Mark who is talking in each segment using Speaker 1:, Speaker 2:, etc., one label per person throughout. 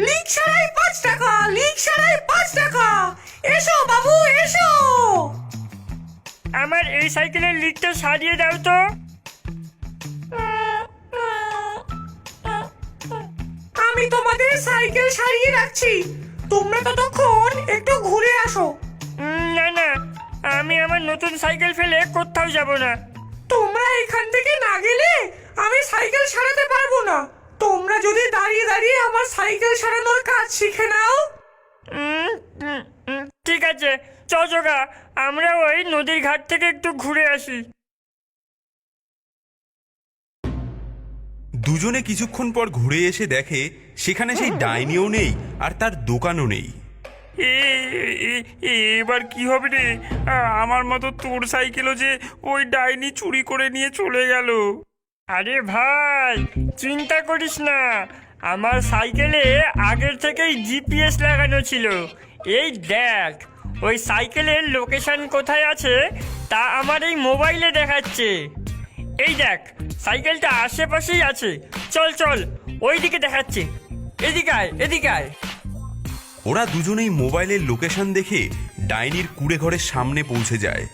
Speaker 1: Leak সারাই 5 টাকা, leak সারাই 5 টাকা। এসো বাবু এসো।
Speaker 2: আমার এই সাইকেলের লিকটা সারিয়ে দাও তো।
Speaker 1: আমি তোমাদের সাইকেল সারিয়ে রাখছি, তোমরা ততক্ষণ একটু ঘুরে আসো।
Speaker 2: না না, আমি আমার নতুন সাইকেল ফেলে কোথাও যাব না।
Speaker 1: তোমরা এখান থেকে না গেলে আমি সাইকেল সারাতে পারবো না। তোমরা যদি দাঁড়িয়ে দাঁড়িয়ে আমার সাইকেল সারানোর কাজ শিখে নাও।
Speaker 2: ঠিক আছে, চজোগা, আমরা ওই নদীর ঘাট থেকে একটু ঘুরে আসি।
Speaker 3: দুজনে কিছুক্ষণ পর ঘুরে এসে দেখে সেখানে সেই ডাইনিও নেই আর তার দোকানও নেই।
Speaker 4: এবার কি হবে রে? আমার মতো তোর সাইকেলও যে ওই ডাইনি চুরি করে নিয়ে চলে গেল।
Speaker 2: আরে ভাই, চিন্তা করিস না, আমার সাইকেলে আগের থেকেই জিপিএস লাগানো ছিল। এই দেখ, ওই সাইকেলের লোকেশন কোথায় আছে তা আমার এই মোবাইলে দেখাচ্ছে। এই দেখ, সাইকেলটা আশেপাশেই আছে। চল চল, ওই দিকে দেখাচ্ছে। এদিকে আয়, এদিকে আয়।
Speaker 3: ওরা দুজনেই মোবাইলের লোকেশন দেখে ডাইনির কুড়ে ঘরের সামনে পৌঁছে যায়।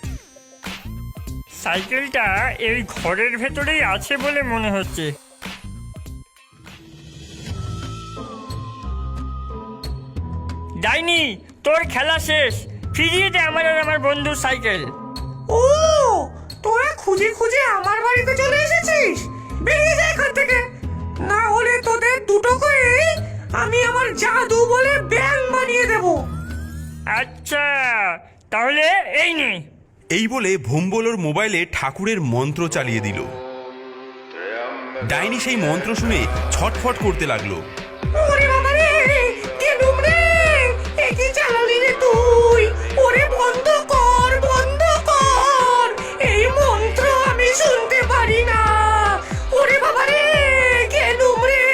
Speaker 2: সাইকেলটা এই ঘরের ভেতরেই আছে বলে মনে হচ্ছে। ডাইনি, তোর খেলা শেষ, ফিরিয়ে দে আমার আর আমার বন্ধুর সাইকেল।
Speaker 1: ও, তোরা খুঁজে খুঁজে আমার বাড়িতে চলে এসেছিস? বেরিয়ে যা এখান থেকে, না হলে তোদের দুটো করে আমি আমার জাদু বলে ব্যাং বানিয়ে দেব।
Speaker 2: আচ্ছা, তাহলে এই নে।
Speaker 3: এই বলে ভোম্বলোর মোবাইলে ঠাকুরের মন্ত্র চালিয়ে দিল। ডাইনি সেই মন্ত্র শুনে ছটফট করতে লাগলো।
Speaker 1: ওরে বাবা রে, কেলুম রে, এ কি চালালি রে তুই? ওরে বন্ধ কর, বন্ধ কর, এই মন্ত্র আমি শুনতে পারি না। ওরে বাবা রে, কেলুম রে।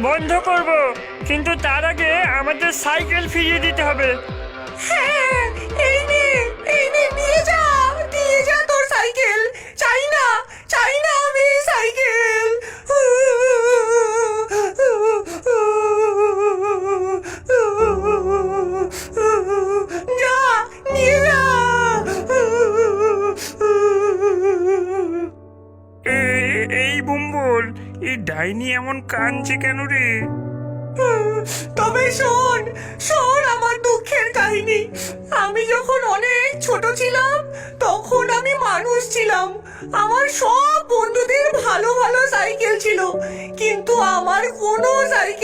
Speaker 2: বন্ধ করব, কিন্তু তার আগে আমাদের সাইকেল ফিরিয়ে দিতে হবে।
Speaker 1: হ্যাঁ, এই নে, এই নে, নিয়ে যা, নিয়ে যা তোর সাইকেল। চাই না, চাই না আমি এই সাইকেল। যা, নিয়ে যা।
Speaker 4: এই বুম্বল, এই ডাইনি এমন কাঁদছে কেন রে?
Speaker 1: তবে শোন, শোন আমার দুঃখের কাহিনী। আমি যখন অনেক ছোট ছিলাম তখন আমি মানুষ ছিলাম। আমার সব বন্ধুদের ভালো ভালো সাইকেল ছিল, কিন্তু আমার কোনো সাইকেল